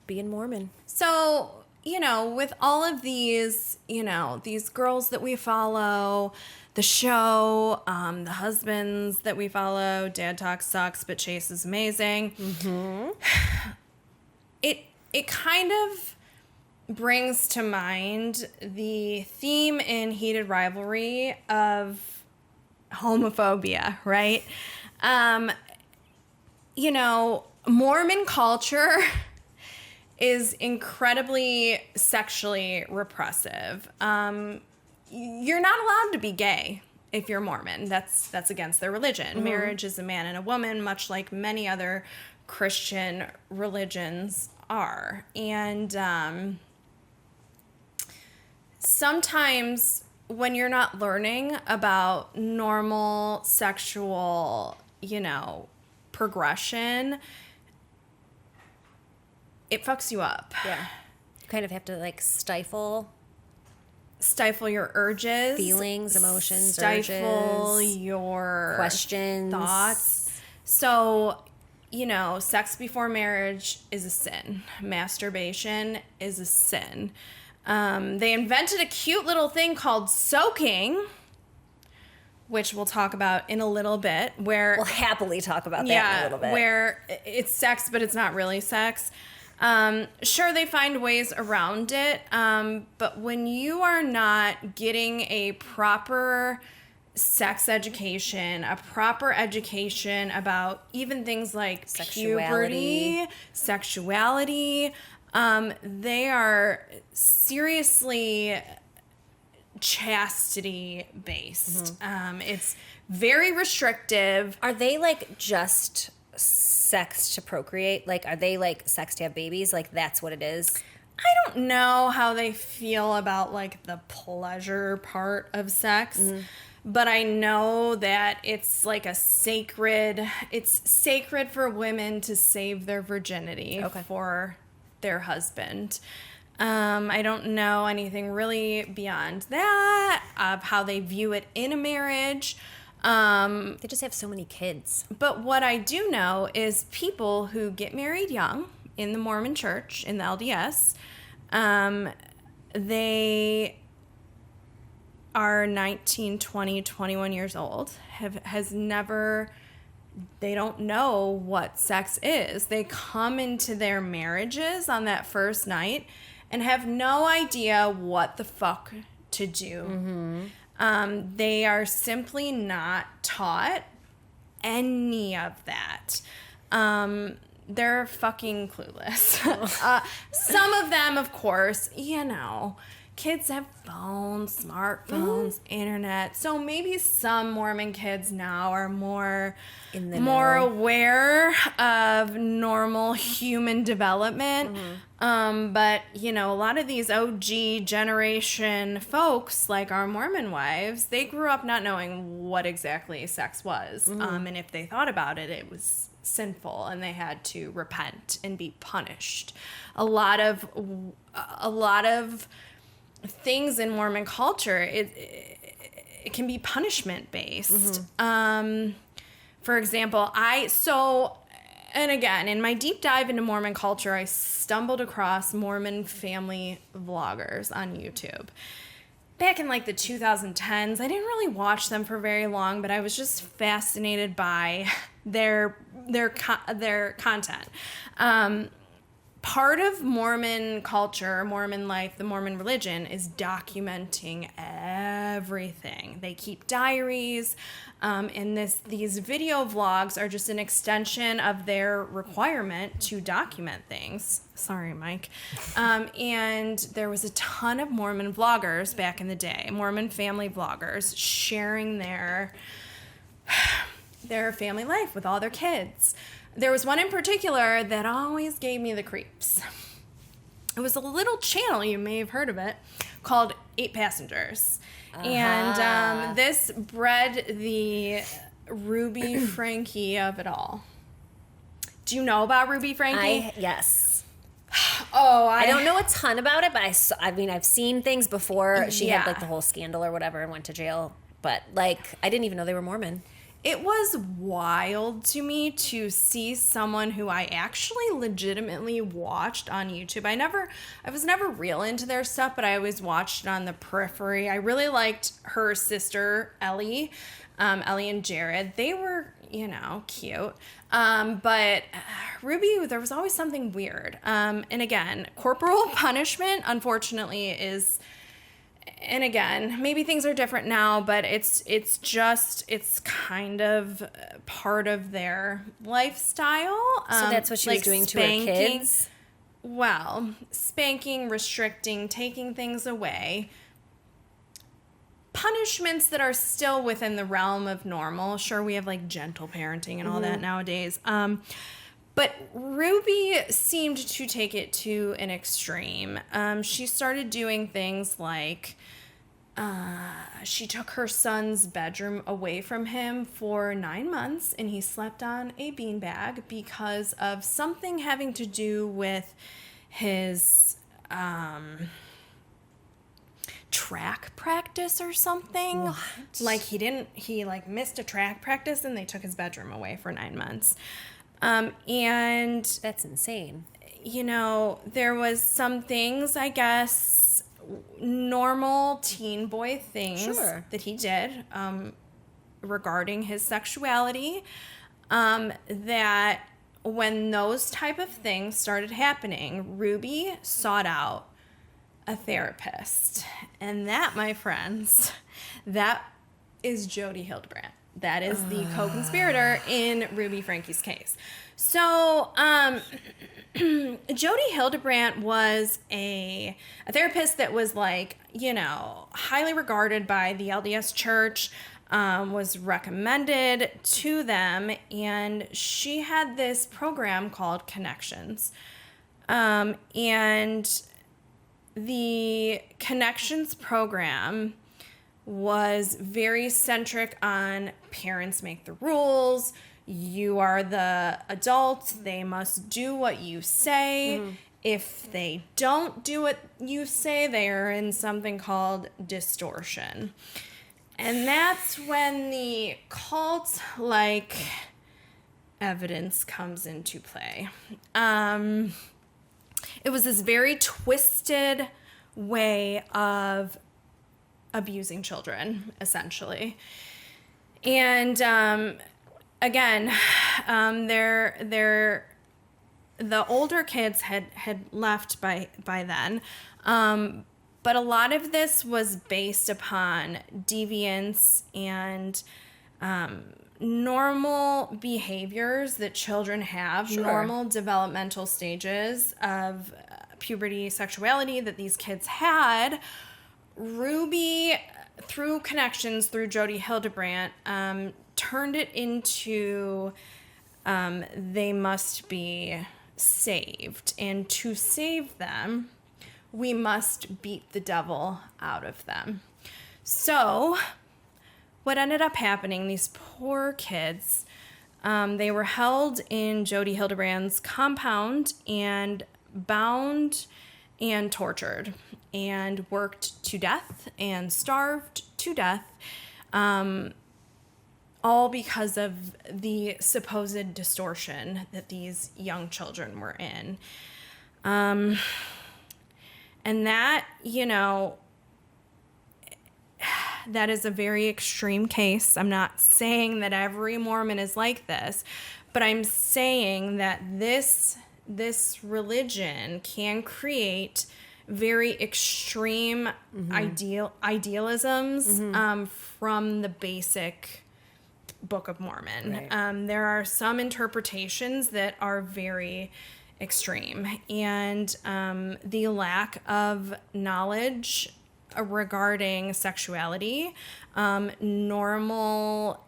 being Mormon. So, with all of these, these girls that we follow, the show, the husbands that we follow, Dad Talk sucks, but Chase is amazing. Mm-hmm. It kind of brings to mind the theme in Heated Rivalry of homophobia, right? Mormon culture is incredibly sexually repressive. You're not allowed to be gay if you're Mormon. That's against their religion. Mm-hmm. Marriage is a man and a woman, much like many other Christian religions are. And sometimes when you're not learning about normal sexual, progression, it fucks you up. Yeah. You kind of have to stifle your urges, feelings, emotions, stifle urges, your questions, thoughts. So, sex before marriage is a sin. Masturbation is a sin. They invented a cute little thing called soaking, which we'll talk about in a little bit. We'll happily talk about that in a little bit. Where it's sex, but it's not really sex. Sure, they find ways around it, but when you are not getting a proper sex education, a proper education about even things like puberty, sexuality, they are seriously chastity based. Mm-hmm. It's very restrictive. Are they just sex to procreate? Are they sex to have babies? That's what it is? I don't know how they feel about the pleasure part of sex. Mm-hmm. But I know that it's it's sacred for women to save their virginity for their husband. I don't know anything really beyond that of how they view it in a marriage. They just have so many kids. But what I do know is people who get married young in the Mormon church, in the LDS, they are 19, 20, 21 years old, they don't know what sex is. They come into their marriages on that first night and have no idea what the fuck to do. Mm-hmm. They are simply not taught any of that. They're fucking clueless. Some of them, of course, kids have phones, smartphones, internet. So maybe some Mormon kids now are more aware of normal human development. Mm-hmm. But, a lot of these OG generation folks, like our Mormon wives, they grew up not knowing what exactly sex was. Mm-hmm. And if they thought about it, it was sinful and they had to repent and be punished. A lot of things in Mormon culture, it can be punishment based. Mm-hmm. For example, and again, in my deep dive into Mormon culture, I stumbled across Mormon family vloggers on YouTube. Back in like the 2010s, I didn't really watch them for very long, but I was just fascinated by their content. Part of Mormon culture, Mormon life, the Mormon religion is documenting everything. They keep diaries, and these video vlogs are just an extension of their requirement to document things. Sorry, Mike. And there was a ton of Mormon vloggers back in the day, Mormon family vloggers, sharing their family life with all their kids. There was one in particular that always gave me the creeps. It was a little channel, you may have heard of it, called 8 Passengers. Uh-huh. And this bred the Ruby Frankie of it all. Do you know about Ruby Frankie? Yes. I don't know a ton about it, but I've seen things before. She had like the whole scandal or whatever and went to jail. But like, I didn't even know they were Mormon. It was wild to me to see someone who I actually legitimately watched on YouTube. I was never real into their stuff, but I always watched it on the periphery. I really liked her sister, Ellie and Jared. They were, cute. But Ruby, there was always something weird. And again, corporal punishment, unfortunately, is... And again, maybe things are different now, but it's kind of part of their lifestyle. So that's what she was doing to her kids? Well, spanking, restricting, taking things away. Punishments that are still within the realm of normal. Sure, we have like gentle parenting and all that nowadays. But Ruby seemed to take it to an extreme. She started doing things like she took her son's bedroom away from him for 9 months, and he slept on a beanbag because of something having to do with his track practice or something. What? Like he missed a track practice, and they took his bedroom away for 9 months. And that's insane. There was some things, I guess, normal teen boy things that he did, regarding his sexuality, that when those type of things started happening, Ruby sought out a therapist. And that, my friends, that is Jody Hildebrandt. That is the co-conspirator in Ruby Frankie's case. So, Jody Hildebrandt was a therapist that was highly regarded by the LDS Church, was recommended to them, and she had this program called Connections. And the Connections program was very centric on parents make the rules. You are the adult. They must do what you say. Mm-hmm. If they don't do what you say, they are in something called distortion. And that's when the cult-like evidence comes into play. It was this very twisted way of abusing children, essentially. And again, the older kids had left by then, but a lot of this was based upon deviance and normal behaviors that children have, normal developmental stages of puberty, sexuality that these kids had. Ruby, through Connections, through Jody Hildebrandt, turned it into they must be saved. And to save them, we must beat the devil out of them. So what ended up happening, these poor kids, they were held in Jody Hildebrandt's compound and bound and tortured and worked to death and starved to death, all because of the supposed distortion that these young children were in. And that, that is a very extreme case. I'm not saying that every Mormon is like this, but I'm saying that this religion can create very extreme idealisms from the basic Book of Mormon. Right. There are some interpretations that are very extreme, and the lack of knowledge regarding sexuality, normal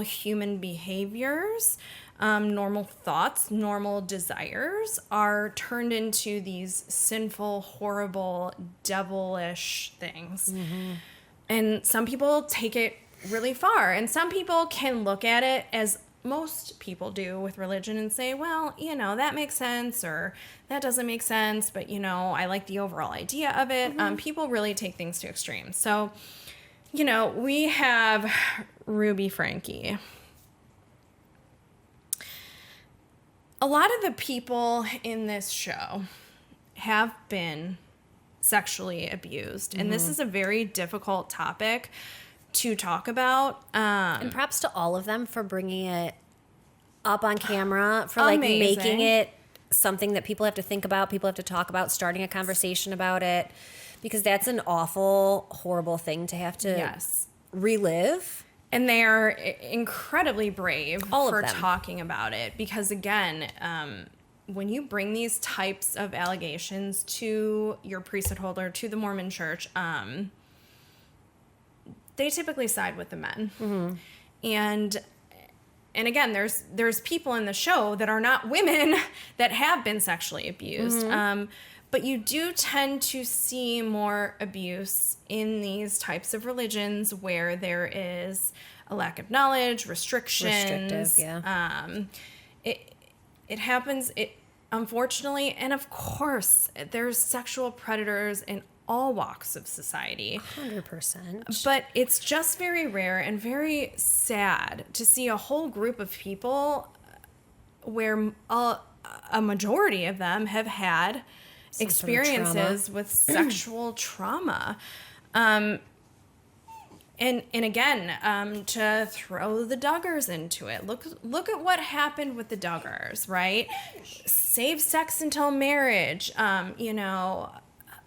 human behaviors, normal thoughts, normal desires are turned into these sinful, horrible, devilish things. Mm-hmm. And some people take it really far, and some people can look at it as most people do with religion and say, well, that makes sense, or that doesn't make sense, but, I like the overall idea of it. Mm-hmm. People really take things to extremes. So, we have Ruby Frankie. A lot of the people in this show have been sexually abused, and this is a very difficult topic to talk about. And props to all of them for bringing it up on camera, for making it something that people have to think about, people have to talk about, starting a conversation about it, because that's an awful, horrible thing to have to relive. And they are incredibly brave for talking about it, because again, when you bring these types of allegations to your priesthood holder, to the Mormon Church, they typically side with the men. Mm-hmm. And again, there's people in the show that are not women that have been sexually abused. Mm-hmm. But you do tend to see more abuse in these types of religions where there is a lack of knowledge, restrictions. Restrictive, yeah. It happens, unfortunately, and of course, there's sexual predators in all walks of society. 100%. But it's just very rare and very sad to see a whole group of people where a majority of them have had experiences with sexual trauma. And again, to throw the Duggars into it. Look at what happened with the Duggars, right? Save sex until marriage.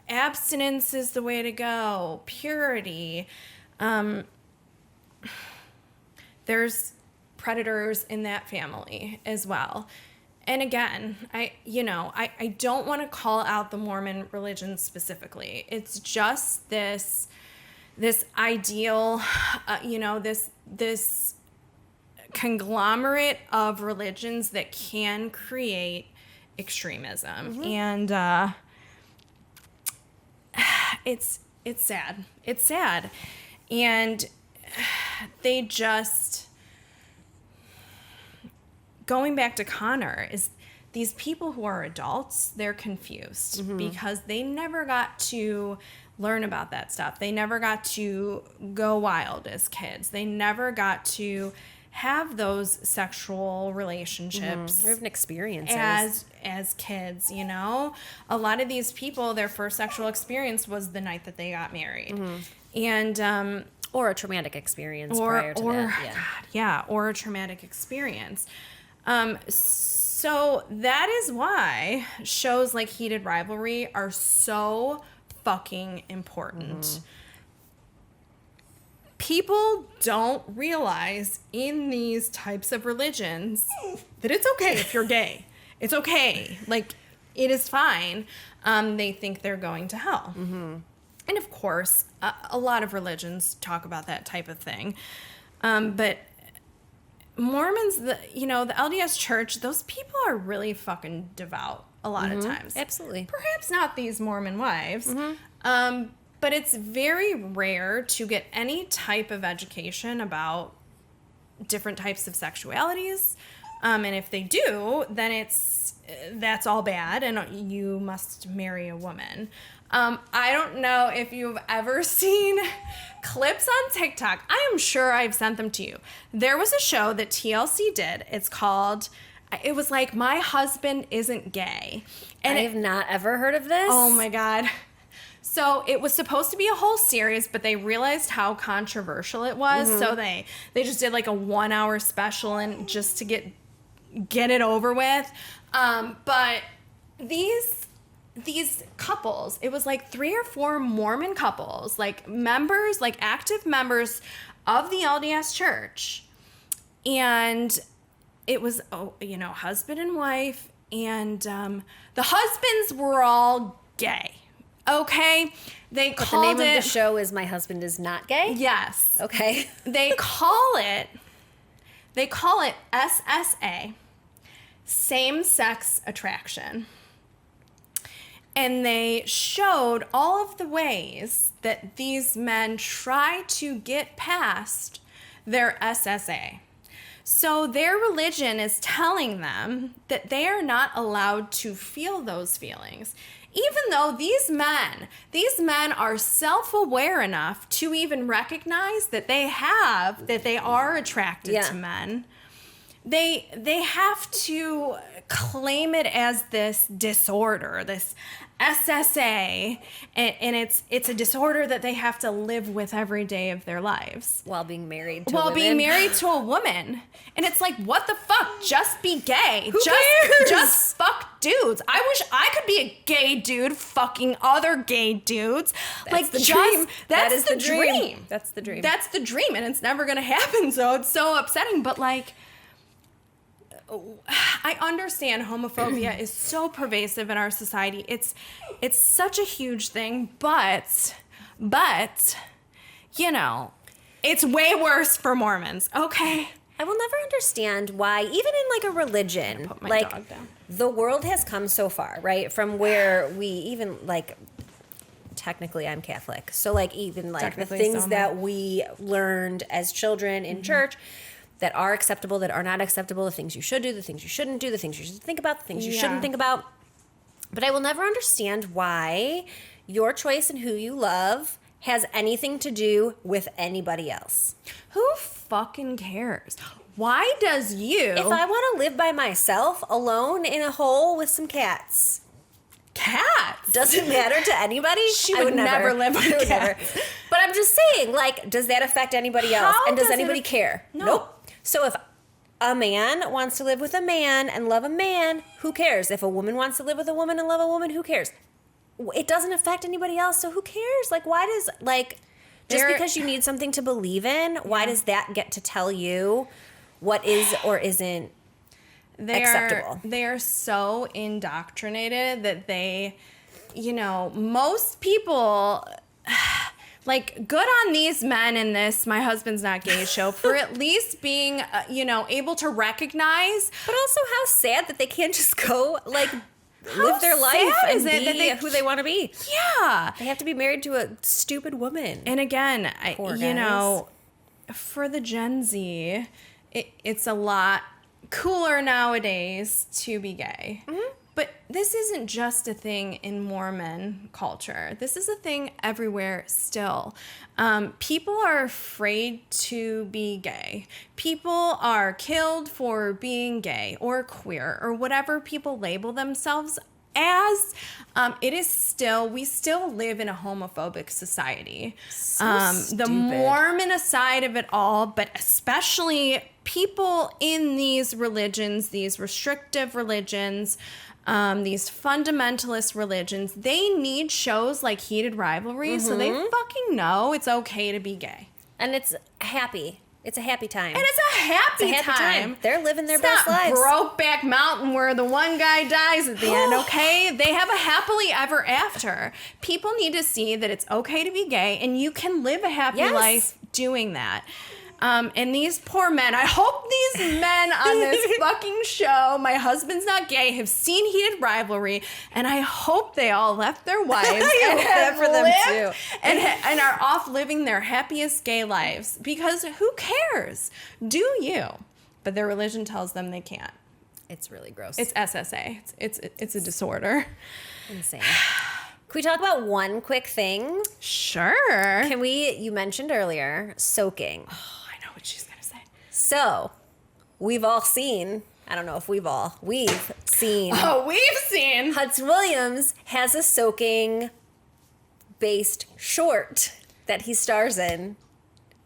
Abstinence is the way to go. Purity. There's predators in that family as well. And again, I don't want to call out the Mormon religion specifically. It's just this ideal, this conglomerate of religions that can create extremism. Mm-hmm. And it's sad. It's sad. And they just, going back to Connor, is these people who are adults, they're confused because they never got to learn about that stuff. They never got to go wild as kids. They never got to have those sexual relationships or even experiences as kids. A lot of these people, their first sexual experience was the night that they got married. And or a traumatic experience prior to that. God, yeah, or a traumatic experience. So that is why shows like Heated Rivalry are so fucking important. People don't realize in these types of religions that it's okay if you're gay. It's okay. Like, it is fine. They think they're going to hell. And of course, a lot of religions talk about that type of thing. But Mormons, the LDS Church, those people are really fucking devout a lot of times. Absolutely. Perhaps not these Mormon wives. But it's very rare to get any type of education about different types of sexualities. And if they do, then that's all bad and you must marry a woman. I don't know if you've ever seen clips on TikTok. I am sure I've sent them to you. There was a show that TLC did. It was like My Husband Isn't Gay. And I have not ever heard of this. Oh my God. So it was supposed to be a whole series, but they realized how controversial it was. Mm-hmm. So they just did like a 1 hour special and just to get it over with. But these couples, it was like 3 or 4 Mormon couples, like members, like active members of the LDS church. And it was, husband and wife. And the husbands were all gay. Okay? But the name of the show is My Husband Is Not Gay? Yes. Okay. They call it SSA, same-sex attraction. And they showed all of the ways that these men try to get past their SSA. So their religion is telling them that they are not allowed to feel those feelings. Even though these men are self-aware enough to even recognize that they are attracted to men. They have to claim it as this disorder, this SSA, and it's a disorder that they have to live with every day of their lives. While being married to a woman. And it's like, what the fuck? Just be gay. Who cares? Just fuck dudes. I wish I could be a gay dude fucking other gay dudes. That's the dream. That's the dream. That's the dream. That's the dream, and it's never going to happen, so it's so upsetting. But, like, I understand homophobia is so pervasive in our society. It's such a huge thing, but it's way worse for Mormons. Okay. I will never understand why, even in like a religion, put my like dog down. The world has come so far, right? From where we even like, technically I'm Catholic, so like even like the things that we learned as children in church that are acceptable, that are not acceptable, the things you should do, the things you shouldn't do, the things you should think about, the things you shouldn't think about. But I will never understand why your choice and who you love has anything to do with anybody else. Who fucking cares? Why does you... If I want to live by myself, alone in a hole with some cats... Cats? Doesn't matter to anybody? She would never live with cats. But I'm just saying, like, does that affect anybody else? And does anybody care? No. Nope. So if a man wants to live with a man and love a man, who cares? If a woman wants to live with a woman and love a woman, who cares? It doesn't affect anybody else, so who cares? Like, why does, like, just because you need something to believe in, why does that get to tell you what is or isn't acceptable? They are so indoctrinated that they, most people... Like, good on these men in this My Husband's Not Gay show for at least being, able to recognize. But also how sad that they can't just go, like, live their life and be who they want to be. Yeah. They have to be married to a stupid woman. And again, for the Gen Z, it's a lot cooler nowadays to be gay. Mm-hmm. But this isn't just a thing in Mormon culture. This is a thing everywhere still. People are afraid to be gay. People are killed for being gay or queer or whatever people label themselves as. We still live in a homophobic society. The Mormon side of it all, but especially people in these religions, these restrictive religions, these fundamentalist religions, they need shows like Heated Rivalry so they fucking know it's okay to be gay. And it's happy. It's a happy time. And it's a happy time. They're living their best lives. Brokeback Mountain where the one guy dies at the end, okay? They have a happily ever after. People need to see that it's okay to be gay and you can live a happy life doing that. And these poor men, I hope these men on this fucking show, My Husband's Not Gay, have seen Heated Rivalry, and I hope they all left their wives and are off living their happiest gay lives. Because who cares? Do you? But their religion tells them they can't. It's really gross. It's SSA. It's a disorder. Insane. Can we talk about one quick thing? Sure. You mentioned earlier, soaking. Oh, I know what she's going to say. So, we've seen... Oh, we've seen. Hudson Williams has a soaking-based short that he stars in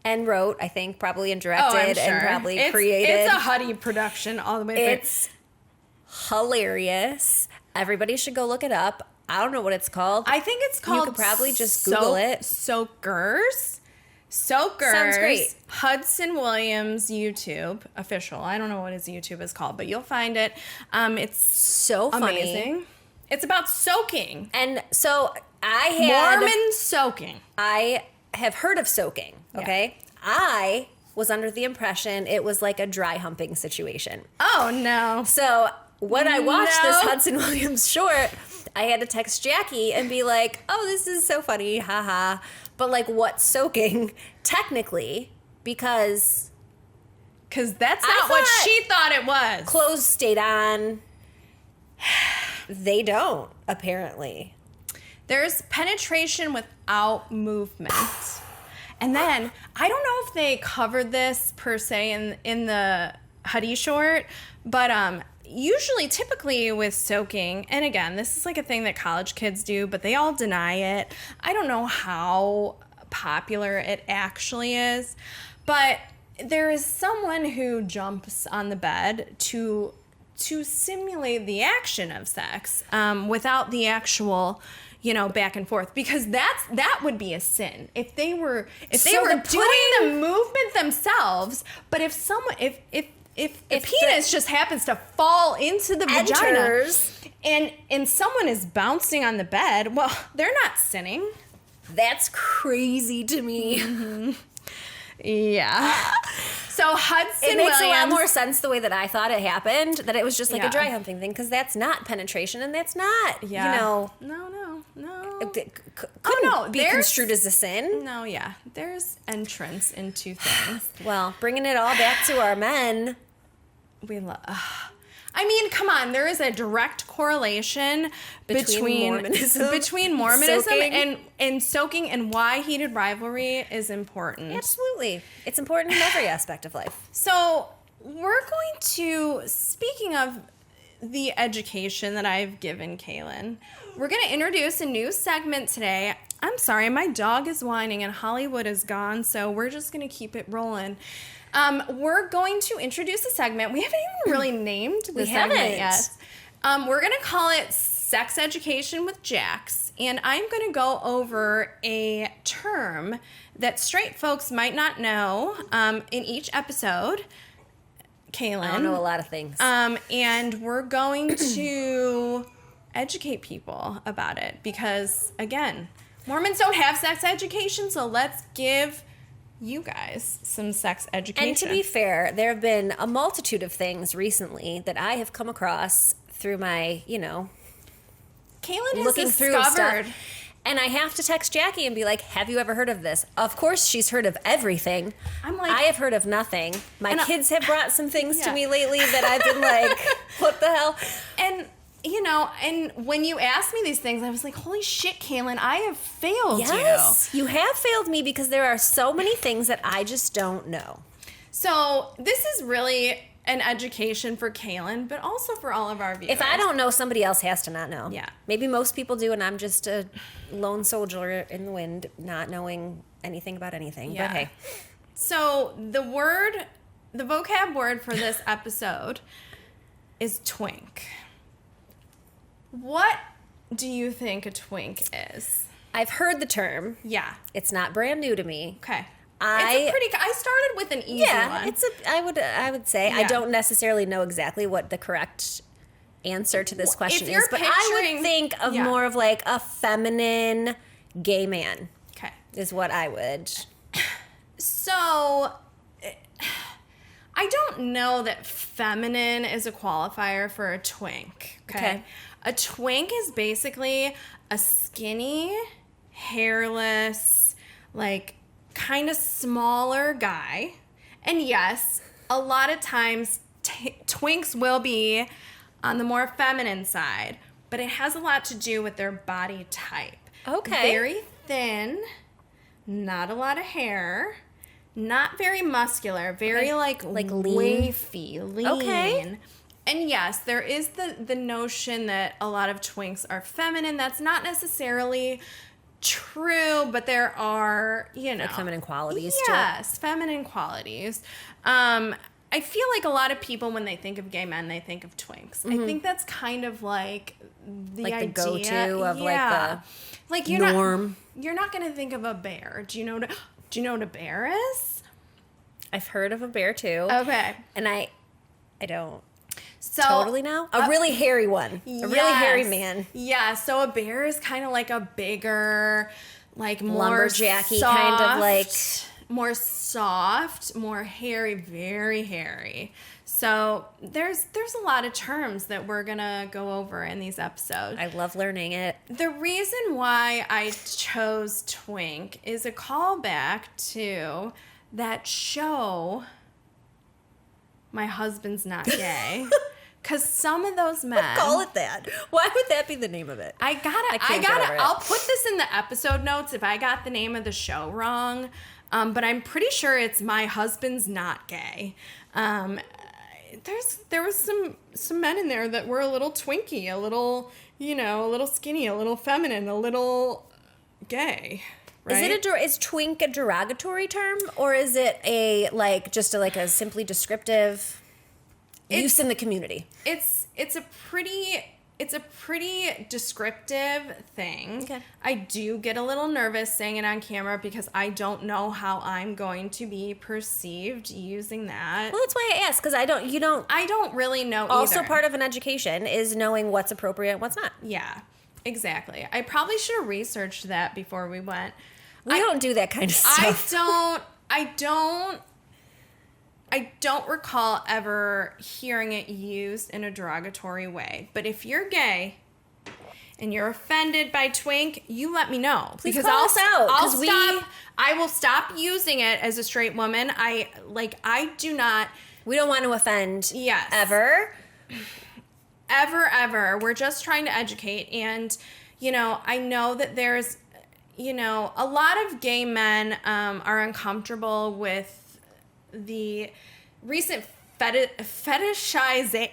and wrote, I think, probably and directed and probably created. It's a Huddy production all the way through. It's hilarious. Everybody should go look it up. I don't know what it's called. I think it's called... You could probably just Google it. Soakers. Sounds great. Hudson Williams YouTube official. I don't know what his YouTube is called, but you'll find it. It's so funny. Amazing. It's about soaking. And so Mormon soaking. I have heard of soaking, okay? Yeah. I was under the impression it was like a dry humping situation. Oh, no. So when I watched this Hudson Williams short, I had to text Jackie and be like, oh, this is so funny, haha. But like, what's soaking technically? Because that's not what she thought it was. Clothes stayed on. They don't, apparently. There's penetration without movement. And then, I don't know if they covered this per se in the Huddy short, but usually, typically with soaking, and again, this is like a thing that college kids do, but they all deny it. I don't know how popular it actually is, but there is someone who jumps on the bed to simulate the action of sex without the actual, back and forth, because that would be a sin if they were doing the movement themselves. But if the penis just happens to fall into the vagina and someone is bouncing on the bed, well, they're not sinning. That's crazy to me. Mm-hmm. Yeah. So Hudson Williams... It makes a lot more sense the way that I thought it happened, that it was just like a dry humping thing, because that's not penetration, and that's not, No. Couldn't be construed as a sin. No, yeah. There's entrance into things. Well, bringing it all back to our men... I mean, come on. There is a direct correlation between Mormonism and soaking, and why heated rivalry is important. Absolutely. It's important in every aspect of life. So we're going to, speaking of the education that I've given Kaylin, we're going to introduce a new segment today. I'm sorry, my dog is whining and Hollywood is gone, so we're just going to keep it rolling. We're going to introduce a segment. We haven't even really named the segment yet. We're going to call it Sex Education with Jax, and I'm going to go over a term that straight folks might not know in each episode. Kaylin. I don't know a lot of things. And we're going to educate people about it because, again, Mormons don't have sex education, so let's give you guys some sex education. And to be fair, there have been a multitude of things recently that I have come across through my, Kaylin has looking through stuff. And I have to text Jackie and be like, have you ever heard of this? Of course she's heard of everything. I'm like, I have heard of nothing. My kids have brought some things to me lately that I've been like, what the hell? And and when you asked me these things, I was like, holy shit, Kaylin, I have failed you. Yes, you have failed me because there are so many things that I just don't know. So this is really an education for Kaylin, but also for all of our viewers. If I don't know, somebody else has to not know. Yeah. Maybe most people do, and I'm just a lone soldier in the wind, not knowing anything about anything. Yeah. But hey. So the vocab word for this episode is twink. What do you think a twink is? I've heard the term. Yeah. It's not brand new to me. Okay. I started with an easy one. I would say. I don't necessarily know exactly what the correct answer to this question is, but I would think of more of like a feminine gay man. Okay. Is what I would. So I don't know that feminine is a qualifier for a twink. Okay. A twink is basically a skinny, hairless, like kind of smaller guy. And yes, a lot of times twinks will be on the more feminine side, but it has a lot to do with their body type. Okay. Very thin, not a lot of hair, not very muscular, very like lean. wafy, lean. Okay. And yes, there is the notion that a lot of twinks are feminine. That's not necessarily true, but there are, like feminine qualities. Yes, feminine qualities. I feel like a lot of people, when they think of gay men, they think of twinks. I think that's kind of like the idea. The go-to of like the norm. You're not going to think of a bear. Do you know what a bear is? I've heard of a bear too. Okay. And I don't so totally know. A really hairy one. A really hairy man. Yeah, so a bear is kind of like a bigger, like more lumberjacky soft, kind of like more soft, more hairy, very hairy. So there's a lot of terms that we're gonna go over in these episodes. I love learning it. The reason why I chose twink is a callback to that show, My Husband's Not Gay. Because some of those men... Call it that. Why would that be the name of it? I'll put this in the episode notes if I got the name of the show wrong. But I'm pretty sure it's My Husband's Not Gay. There was some men in there that were a little twinky, a little, a little skinny, a little feminine, a little gay. Right? Is twink a derogatory term, or is it just a simply descriptive use in the community? It's a pretty descriptive thing. Okay. I do get a little nervous saying it on camera because I don't know how I'm going to be perceived using that. Well, that's why I asked, because I don't really know either. Also, part of an education is knowing what's appropriate and what's not. Yeah, exactly. I probably should have researched that before we went. We don't do that kind of stuff. I don't recall ever hearing it used in a derogatory way. But if you're gay and you're offended by twink, you let me know. Please call us out. I will stop using it as a straight woman. I do not. We don't want to offend. Yes. Ever. Ever. We're just trying to educate. And, I know that there's, a lot of gay men are uncomfortable with the recent fetishizing.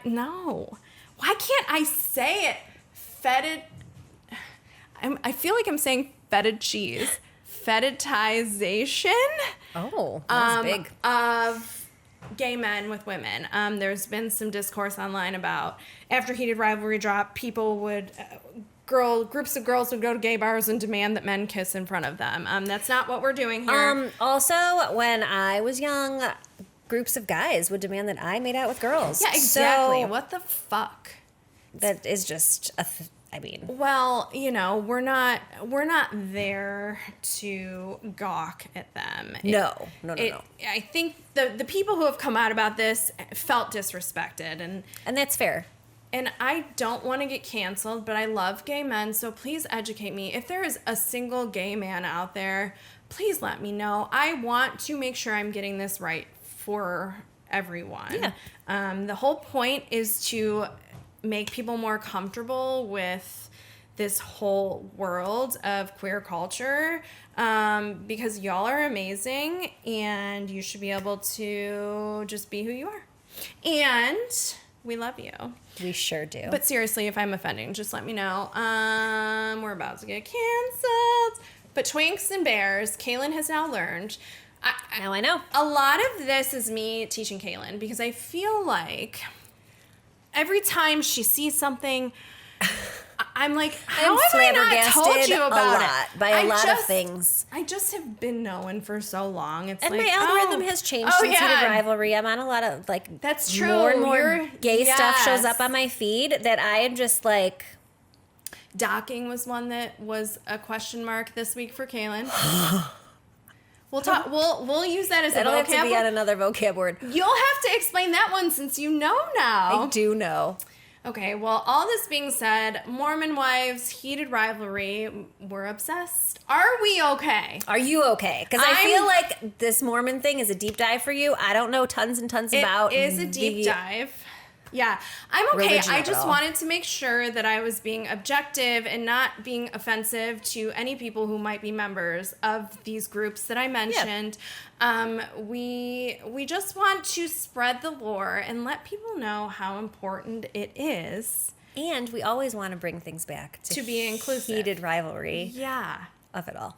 No. Why can't I say it? I feel like I'm saying fetid cheese. Fetishization. Oh, that's big. Of gay men with women. There's been some discourse online about after Heated Rivalry dropped, people would... groups of girls would go to gay bars and demand that men kiss in front of them. That's not what we're doing here. Also, when I was young, groups of guys would demand that I made out with girls. Yeah, exactly. So, what the fuck? That is just Well, we're not there to gawk at them. No. I think the people who have come out about this felt disrespected, and that's fair. And I don't want to get canceled, but I love gay men, so please educate me. If there is a single gay man out there, please let me know. I want to make sure I'm getting this right for everyone. Yeah. The whole point is to make people more comfortable with this whole world of queer culture, because y'all are amazing, and you should be able to just be who you are. And... we love you. We sure do. But seriously, if I'm offending, just let me know. We're about to get canceled. But twinks and bears, Kaylin has now learned. Now I know. A lot of this is me teaching Kaylin because I feel like every time she sees something, I'm like, how have I not told you about it? By a lot of things. I just have been knowing for so long. It's and like, my algorithm has changed since Heated Rivalry. I'm on a lot of that's true. More and more gay stuff shows up on my feed that I am just like. Docking was one that was a question mark this week for Kaylin. We'll talk. We'll use that as a vocab. That'll have to be on another vocab word. You'll have to explain that one since you know now. I do know. Okay, well, all this being said, Mormon Wives, Heated Rivalry, we're obsessed. Are we okay? Are you okay? Because I feel like this Mormon thing is a deep dive for you. I don't know tons and tons about it is a deep dive. Yeah, I'm okay. religion I of it just all. wanted to make sure that I was being objective and not being offensive to any people who might be members of these groups that I mentioned. We just want to spread the lore and let people know how important it is. And we always want to bring things back to be inclusive. Heated rivalry. Yeah. Of it all.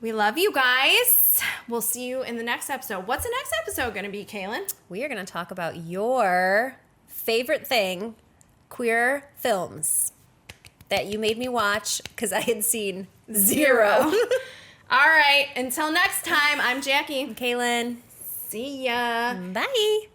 We love you guys. We'll see you in the next episode. What's the next episode going to be, Kaylin? We are going to talk about your favorite thing, queer films that you made me watch because I had seen zero. All right. Until next time, I'm Jackie. Kaylin. See ya. Bye.